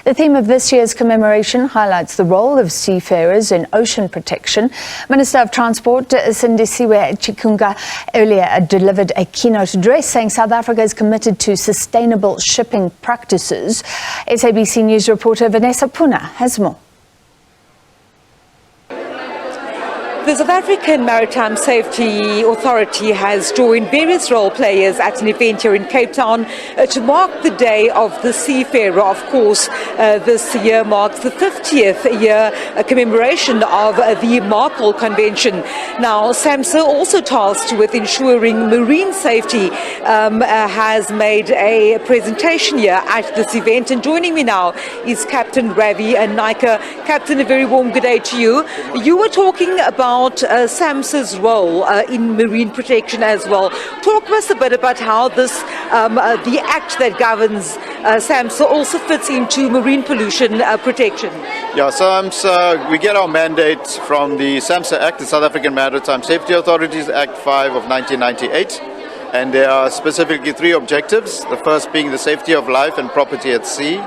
The theme of this year's commemoration highlights the role of seafarers in ocean protection. Minister of Transport Sindisiwe Chikunga earlier delivered a keynote address saying South Africa is committed to sustainable shipping practices. SABC News reporter Vanessa Poonah has more. The South African Maritime Safety Authority has joined various role players at an event here in Cape Town to mark the day of the Seafarer. Of course, this year marks the 50th year commemoration of the MARPOL Convention. Now, SAMSA, also tasked with ensuring marine safety, has made a presentation here at this event. And joining me now is Captain Ravi Naicker. Captain, a very warm good day to you. You were talking about SAMSA's role in marine protection as well. Talk to us a bit about how this, the act that governs SAMSA also fits into marine pollution protection. Yeah, SAMSA, we get our mandate from the SAMSA Act, the South African Maritime Safety Authorities Act 5 of 1998. And there are specifically three objectives. The first being the safety of life and property at sea.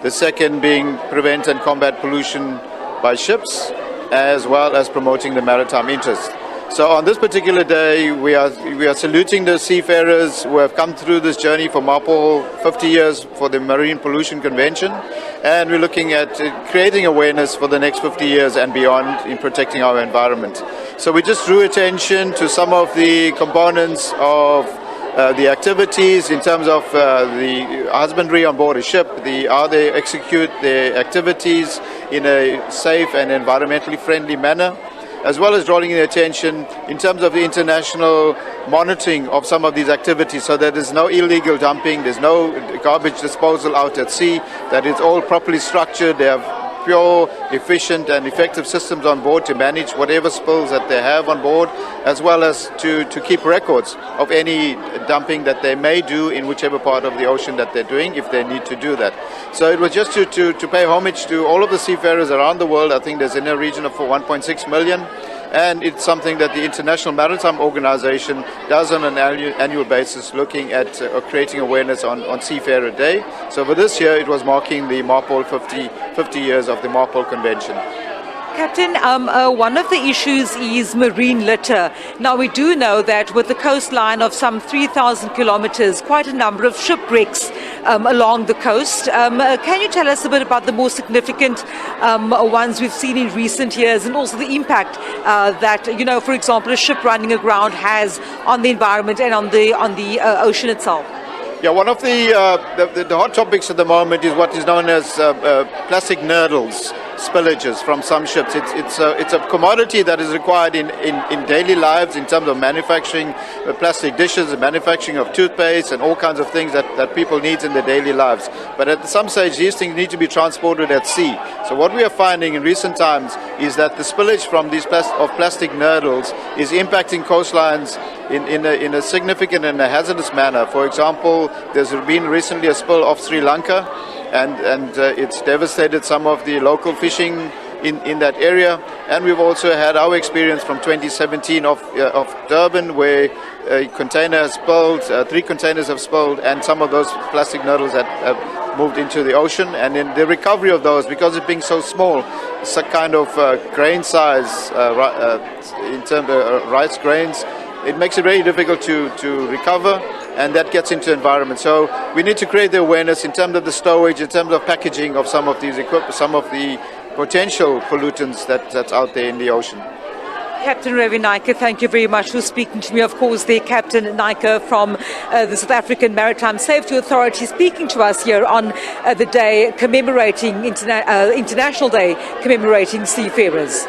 The second being prevent and combat pollution by ships, as well as promoting the maritime interest. So on this particular day, we are saluting the seafarers who have come through this journey for MARPOL, 50 years for the Marine Pollution Convention, and we're looking at creating awareness for the next 50 years and beyond in protecting our environment. So we just drew attention to some of the components of the activities in terms of the husbandry on board a ship, how they execute their activities in a safe and environmentally friendly manner, as well as drawing the attention in terms of the international monitoring of some of these activities so that there's no illegal dumping, there's no garbage disposal out at sea, that it's all properly structured, they have pure, efficient and effective systems on board to manage whatever spills that they have on board, as well as to keep records of any dumping that they may do in whichever part of the ocean that they're doing, if they need to do that. So it was just to pay homage to all of the seafarers around the world. I think there's in a region of 1.6 million. And it's something that the International Maritime Organization does on an annual basis, looking at creating awareness on Seafarer Day. So for this year, it was marking the MARPOL 50 years of the MARPOL Convention. Captain, one of the issues is marine litter. Now, we do know that with the coastline of some 3,000 kilometers, quite a number of shipwrecks along the coast. Can you tell us a bit about the more significant ones we've seen in recent years, and also the impact that, for example, a ship running aground has on the environment and on the ocean itself? Yeah, one of the hot topics at the moment is what is known as plastic nurdles, spillages from some ships. It's a commodity that is required in daily lives in terms of manufacturing plastic dishes, the manufacturing of toothpaste and all kinds of things that people need in their daily lives. But at some stage, these things need to be transported at sea. So what we are finding in recent times is that the spillage from these plastic nurdles is impacting coastlines in a significant and a hazardous manner. For example, there's been recently a spill off Sri Lanka, and it's devastated some of the local fishing in that area. And we've also had our experience from 2017 of Durban, where a container has spilled, 3 containers have spilled, and some of those plastic nurdles have moved into the ocean. And in the recovery of those, because it being so small, it's a kind of grain size in terms of rice grains, it makes it very difficult to recover, and that gets into the environment. So we need to create the awareness in terms of the stowage, in terms of packaging of some of these some of the potential pollutants that's out there in the ocean. Captain Ravi Naicker, thank you very much for speaking to me. Of course, the Captain Naicker from the South African Maritime Safety Authority speaking to us here on the day commemorating International Day commemorating seafarers.